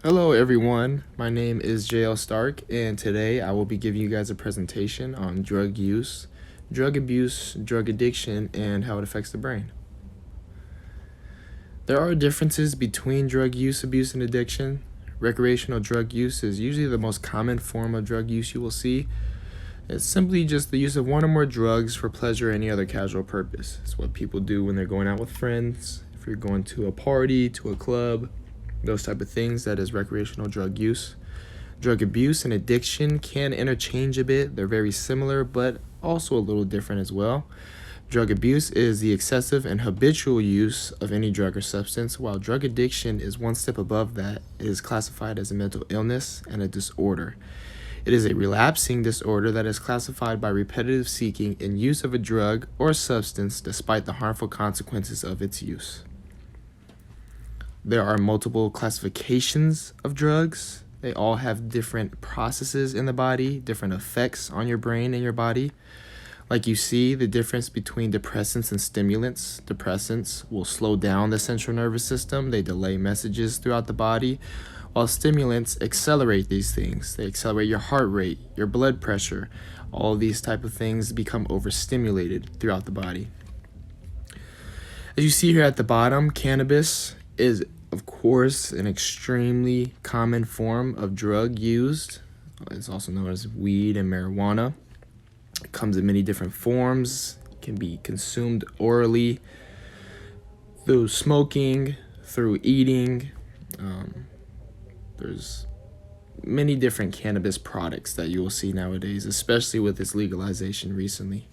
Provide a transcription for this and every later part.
Hello, everyone. My name is JL Stark, and today I will be giving you guys a presentation on drug use, drug abuse, drug addiction, and how it affects the brain. There are differences between drug use, abuse, and addiction. Recreational drug use is usually the most common form of drug use you will see. It's simply just the use of one or more drugs for pleasure or any other casual purpose. It's what people do when they're going out with friends, if you're going to a party, to a club, those type of things. That is recreational drug use. Drug abuse and addiction can interchange a bit. They're very similar, but also a little different as well. Drug abuse is the excessive and habitual use of any drug or substance, while drug addiction is one step above that. It is classified as a mental illness and a disorder. It is a relapsing disorder that is classified by repetitive seeking and use of a drug or substance despite the harmful consequences of its use. There are multiple classifications of drugs. They all have different processes in the body, different effects on your brain and your body. Like you see the difference between depressants and stimulants. Depressants will slow down the central nervous system. They delay messages throughout the body, while stimulants accelerate these things. They accelerate your heart rate, your blood pressure. All of these type of things become overstimulated throughout the body. As you see here at the bottom, cannabis is, of course, an extremely common form of drug used. It's also known as weed and marijuana. It comes in many different forms. It can be consumed orally, through smoking, through eating. There's many different cannabis products that you will see nowadays, especially with its legalization recently.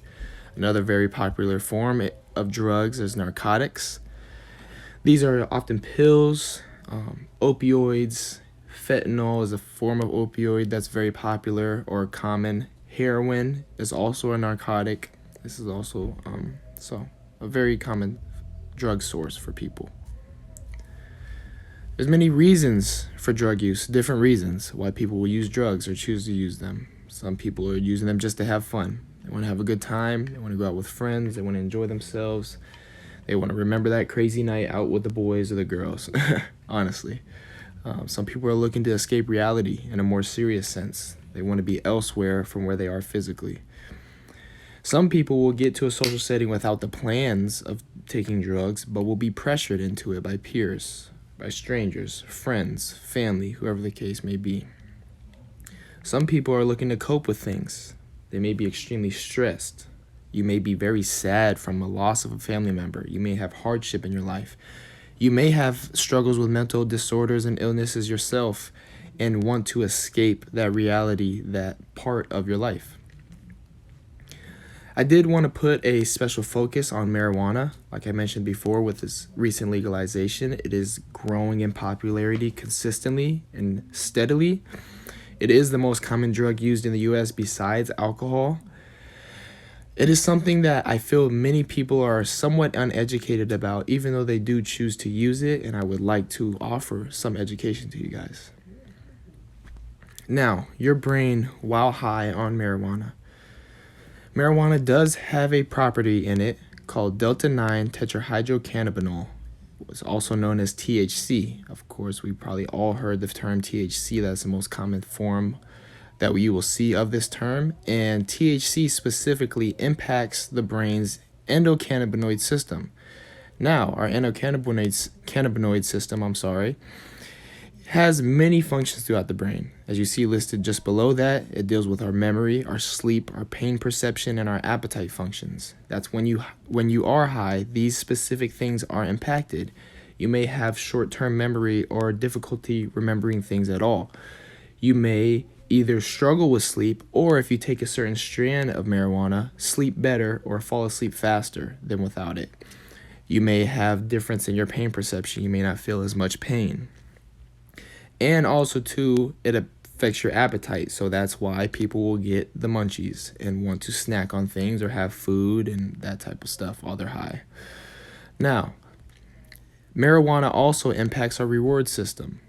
Another very popular form of drugs is narcotics. These are often pills, opioids. Fentanyl is a form of opioid that's very popular or common. Heroin is also a narcotic. This is also a very common drug source for people. There's many reasons for drug use, different reasons why people will use drugs or choose to use them. Some people are using them just to have fun. They want to have a good time. They want to go out with friends. They want to enjoy themselves. They want to remember that crazy night out with the boys or the girls, honestly. Some people are looking to escape reality in a more serious sense. They want to be elsewhere from where they are physically. Some people will get to a social setting without the plans of taking drugs, but will be pressured into it by peers, by strangers, friends, family, whoever the case may be. Some people are looking to cope with things. They may be extremely stressed. You may be very sad from a loss of a family member. You may have hardship in your life. You may have struggles with mental disorders and illnesses yourself and want to escape that reality, that part of your life. I did want to put a special focus on marijuana. Like I mentioned before, with this recent legalization, it is growing in popularity consistently and steadily. It is the most common drug used in the U.S. besides alcohol. It is something that I feel many people are somewhat uneducated about, even though they do choose to use it, and I would like to offer some education to you guys. Now, your brain while high on marijuana. Marijuana does have a property in it called delta 9 tetrahydrocannabinol. It's also known as THC. Of course, we probably all heard the term THC. That's the most common form that you will see of this term, and THC specifically impacts the brain's endocannabinoid system. Now, our endocannabinoid system, has many functions throughout the brain. As you see listed just below that, it deals with our memory, our sleep, our pain perception, and our appetite functions. That's when you are high, these specific things are impacted. You may have short-term memory or difficulty remembering things at all. You may either struggle with sleep, or if you take a certain strand of marijuana, sleep better or fall asleep faster than without it. You may have difference in your pain perception. You may not feel as much pain. And also, too, it affects your appetite. So that's why people will get the munchies and want to snack on things or have food and that type of stuff while they're high. Now, marijuana also impacts our reward system.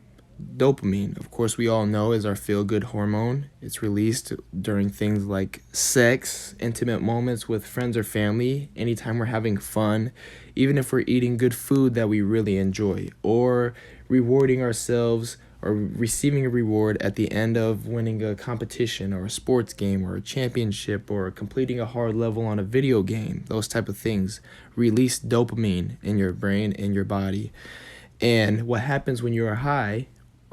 Dopamine, of course, we all know is our feel-good hormone. It's released during things like sex, intimate moments with friends or family, anytime we're having fun, even if we're eating good food that we really enjoy, or rewarding ourselves or receiving a reward at the end of winning a competition or a sports game or a championship or completing a hard level on a video game. Those type of things release dopamine in your brain and your body. And what happens when you're high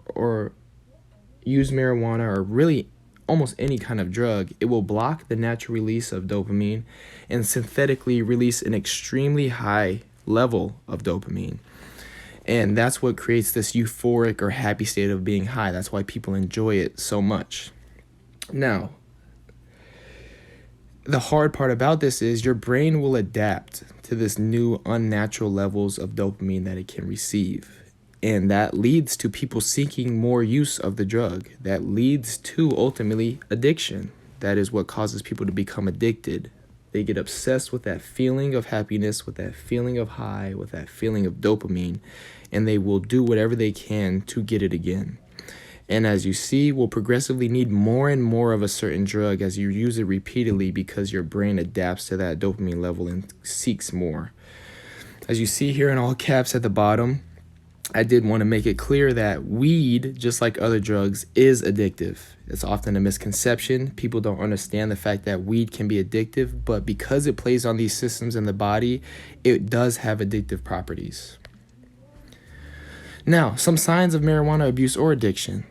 or use marijuana or really almost any kind of drug, it will block the natural release of dopamine and synthetically release an extremely high level of dopamine. And that's what creates this euphoric or happy state of being high. That's why people enjoy it so much. Now, the hard part about this is your brain will adapt to this new unnatural levels of dopamine that it can receive. And that leads to people seeking more use of the drug. That leads to ultimately addiction. That is what causes people to become addicted. They get obsessed with that feeling of happiness, with that feeling of high, with that feeling of dopamine, and they will do whatever they can to get it again. And as you see, will progressively need more and more of a certain drug as you use it repeatedly because your brain adapts to that dopamine level and seeks more. As you see here in all caps at the bottom, I did want to make it clear that weed, just like other drugs, is addictive. It's often a misconception. People don't understand the fact that weed can be addictive, but because it plays on these systems in the body, it does have addictive properties. Now, some signs of marijuana abuse or addiction.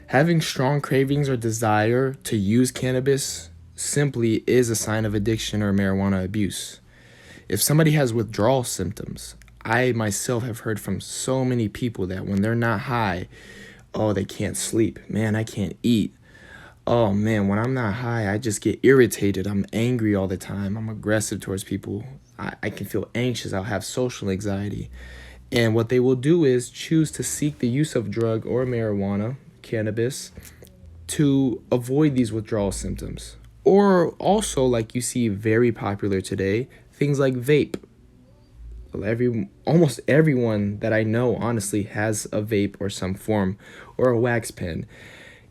Having strong cravings or desire to use cannabis simply is a sign of addiction or marijuana abuse. If somebody has withdrawal symptoms, I myself have heard from so many people that when they're not high, oh, they can't sleep. Man, I can't eat. Oh, man, when I'm not high, I just get irritated. I'm angry all the time. I'm aggressive towards people. I can feel anxious. I'll have social anxiety. And what they will do is choose to seek the use of drug or marijuana, cannabis, to avoid these withdrawal symptoms. Or also, like you see very popular today, things like vape. Almost everyone that I know honestly has a vape or some form or a wax pen.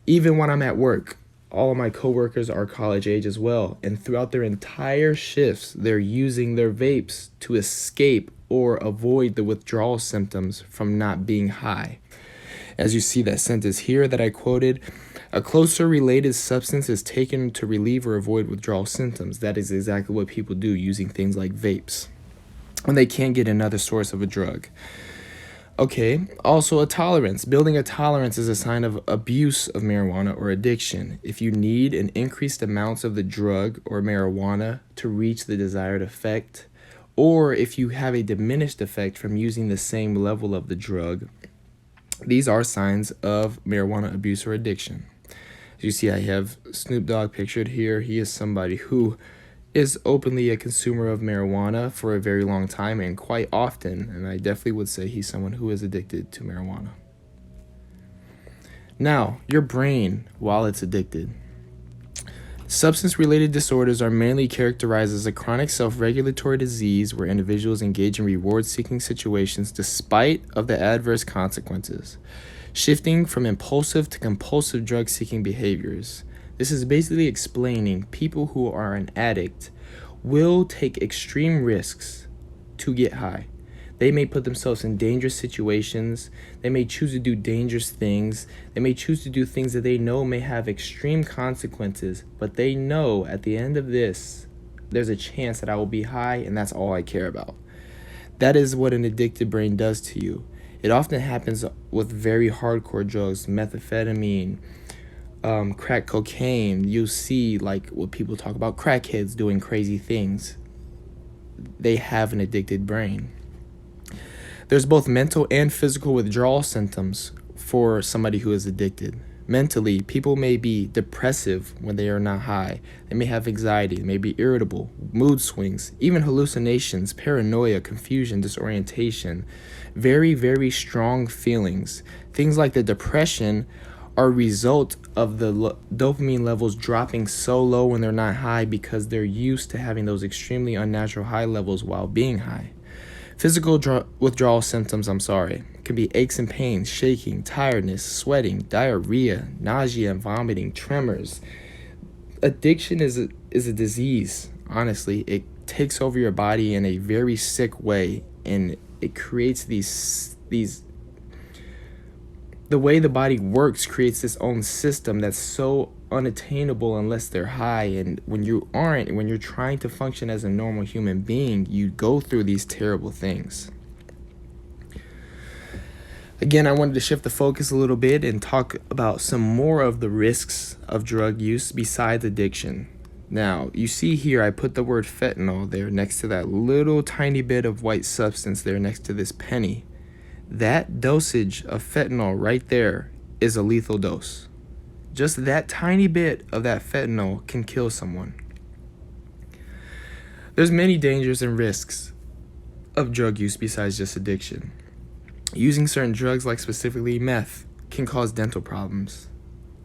Even when I'm at work, all of my coworkers are college age as well, and throughout their entire shifts, they're using their vapes to escape or avoid the withdrawal symptoms from not being high. As you see that sentence here that I quoted, a closer related substance is taken to relieve or avoid withdrawal symptoms. That is exactly what people do using things like vapes when they can't get another source of a drug. Okay, also a tolerance. Building a tolerance is a sign of abuse of marijuana or addiction. If you need an increased amounts of the drug or marijuana to reach the desired effect, or if you have a diminished effect from using the same level of the drug, these are signs of marijuana abuse or addiction. As you see, I have Snoop Dogg pictured here. He is somebody who is openly a consumer of marijuana for a very long time and quite often, and I definitely would say he's someone who is addicted to marijuana. Now, your brain, while it's addicted. Substance-related disorders are mainly characterized as a chronic self-regulatory disease where individuals engage in reward-seeking situations despite of the adverse consequences, shifting from impulsive to compulsive drug-seeking behaviors. This is basically explaining people who are an addict will take extreme risks to get high. They may put themselves in dangerous situations. They may choose to do dangerous things. They may choose to do things that they know may have extreme consequences, but they know at the end of this, there's a chance that I will be high and that's all I care about. That is what an addicted brain does to you. It often happens with very hardcore drugs, methamphetamine, crack cocaine. You see like what people talk about crackheads doing crazy things. They have an addicted brain. There's both mental and physical withdrawal symptoms for somebody who is addicted. Mentally, people may be depressive when they are not high. They may have anxiety, they may be irritable, mood swings, even hallucinations, paranoia, confusion, disorientation. Very, very strong feelings. Things like the depression are a result of the dopamine levels dropping so low when they're not high because they're used to having those extremely unnatural high levels while being high. Physical withdrawal symptoms, can be aches and pains, shaking, tiredness, sweating, diarrhea, nausea and vomiting, tremors. Addiction is a disease, honestly. It takes over your body in a very sick way, and it creates these the way the body works creates its own system that's so unattainable unless they're high. And when you aren't, when you're trying to function as a normal human being, you go through these terrible things. Again, I wanted to shift the focus a little bit and talk about some more of the risks of drug use besides addiction. Now, you see here, I put the word fentanyl there next to that little tiny bit of white substance there next to this penny. That dosage of fentanyl right there is a lethal dose. Just that tiny bit of that fentanyl can kill someone. There's many dangers and risks of drug use besides just addiction. Using certain drugs, like specifically meth, can cause dental problems.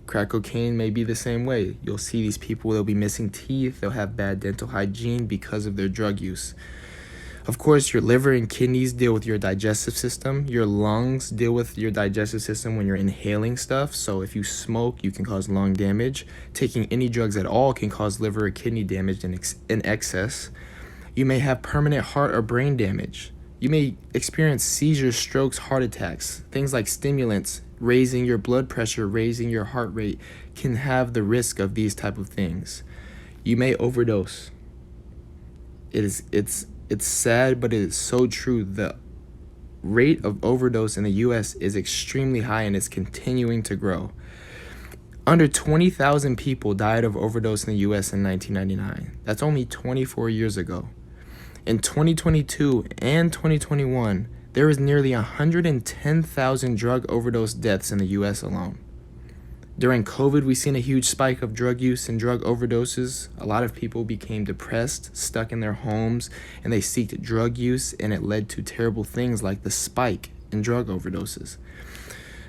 Crack cocaine may be the same way. You'll see these people, they'll be missing teeth, they'll have bad dental hygiene because of their drug use. Of course, your liver and kidneys deal with your digestive system. Your lungs deal with your digestive system when you're inhaling stuff. So if you smoke, you can cause lung damage. Taking any drugs at all can cause liver or kidney damage in excess. You may have permanent heart or brain damage. You may experience seizures, strokes, heart attacks. Things like stimulants, raising your blood pressure, raising your heart rate, can have the risk of these type of things. You may overdose. It's sad, but it is so true. The rate of overdose in the U.S. is extremely high, and it's continuing to grow. Under 20,000 people died of overdose in the U.S. in 1999. That's only 24 years ago. In 2022 and 2021, there was nearly 110,000 drug overdose deaths in the U.S. alone. During COVID, we've seen a huge spike of drug use and drug overdoses. A lot of people became depressed, stuck in their homes, and they sought drug use, and it led to terrible things like the spike in drug overdoses.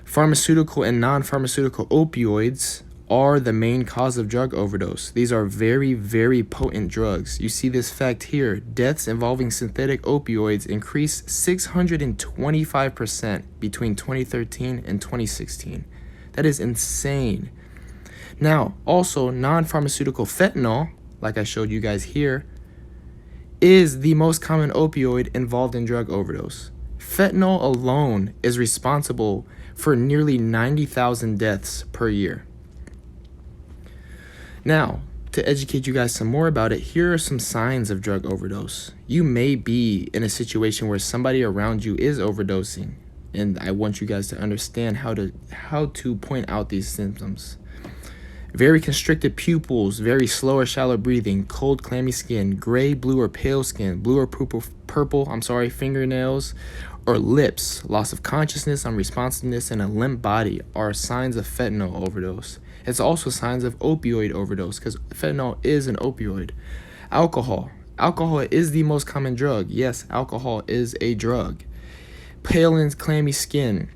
Pharmaceutical and non-pharmaceutical opioids are the main cause of drug overdose. These are very, very potent drugs. You see this fact here. Deaths involving synthetic opioids increased 625% between 2013 and 2016. That is insane. Now, also, non-pharmaceutical fentanyl, like I showed you guys here, is the most common opioid involved in drug overdose. Fentanyl alone is responsible for nearly 90,000 deaths per year. Now, to educate you guys some more about it, here are some signs of drug overdose. You may be in a situation where somebody around you is overdosing, and I want you guys to understand how to point out these symptoms. Very constricted pupils, very slow or shallow breathing, cold, clammy skin, gray, blue, or pale skin, blue or purple, fingernails or lips, loss of consciousness, unresponsiveness, and a limp body are signs of fentanyl overdose. It's also signs of opioid overdose because fentanyl is an opioid. Alcohol. Alcohol is the most common drug. Yes, alcohol is a drug. Pale and clammy skin.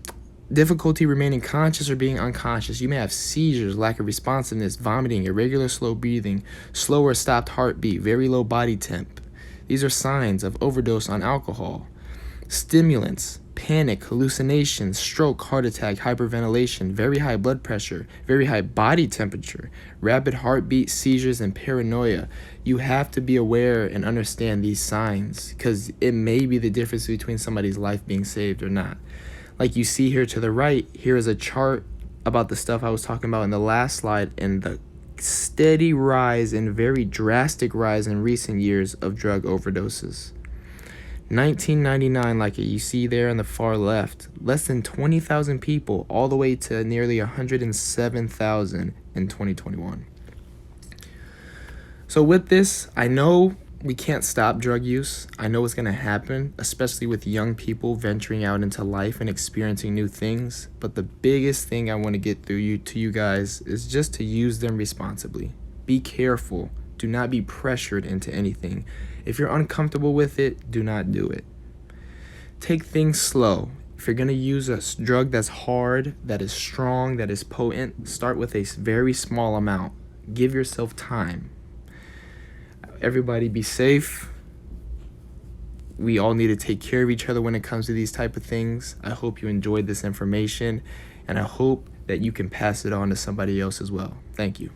Difficulty remaining conscious or being unconscious. You may have seizures, lack of responsiveness, vomiting, irregular slow breathing, slow or stopped heartbeat, very low body temp. These are signs of overdose on alcohol. Stimulants, panic, hallucinations, stroke, heart attack, hyperventilation, very high blood pressure, very high body temperature, rapid heartbeat, seizures, and paranoia. You have to be aware and understand these signs because it may be the difference between somebody's life being saved or not. Like you see here to the right, here is a chart about the stuff I was talking about in the last slide and the steady rise and very drastic rise in recent years of drug overdoses. 1999, like you see there on the far left, less than 20,000 people, all the way to nearly 107,000 in 2021. So with this, I know we can't stop drug use. I know it's going to happen, especially with young people venturing out into life and experiencing new things. But the biggest thing I want to get through to you guys is just to use them responsibly. Be careful. Do not be pressured into anything. If you're uncomfortable with it, do not do it. Take things slow. If you're going to use a drug that's hard, that is strong, that is potent, start with a very small amount. Give yourself time. Everybody be safe. We all need to take care of each other when it comes to these type of things. I hope you enjoyed this information, and I hope that you can pass it on to somebody else as well. Thank you.